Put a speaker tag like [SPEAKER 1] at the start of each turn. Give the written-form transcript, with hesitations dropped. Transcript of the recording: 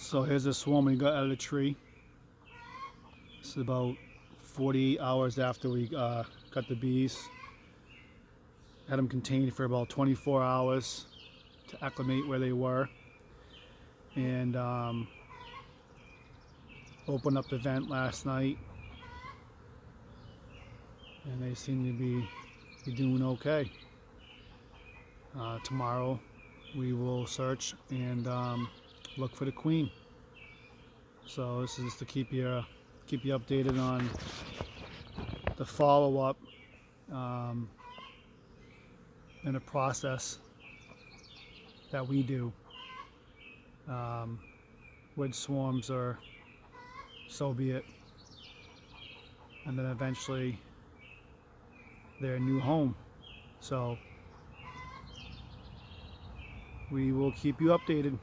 [SPEAKER 1] So here's a swarm we got out of the tree. This is about 48 hours after we got the bees. Had them contained for about 24 hours to acclimate where they were, and opened up the vent last night, and they seem to be doing okay. Tomorrow we will search and look for the queen. So this is just to keep you updated on the follow-up and the process that we do with swarms, or so be it, and then eventually their new home. So we will keep you updated.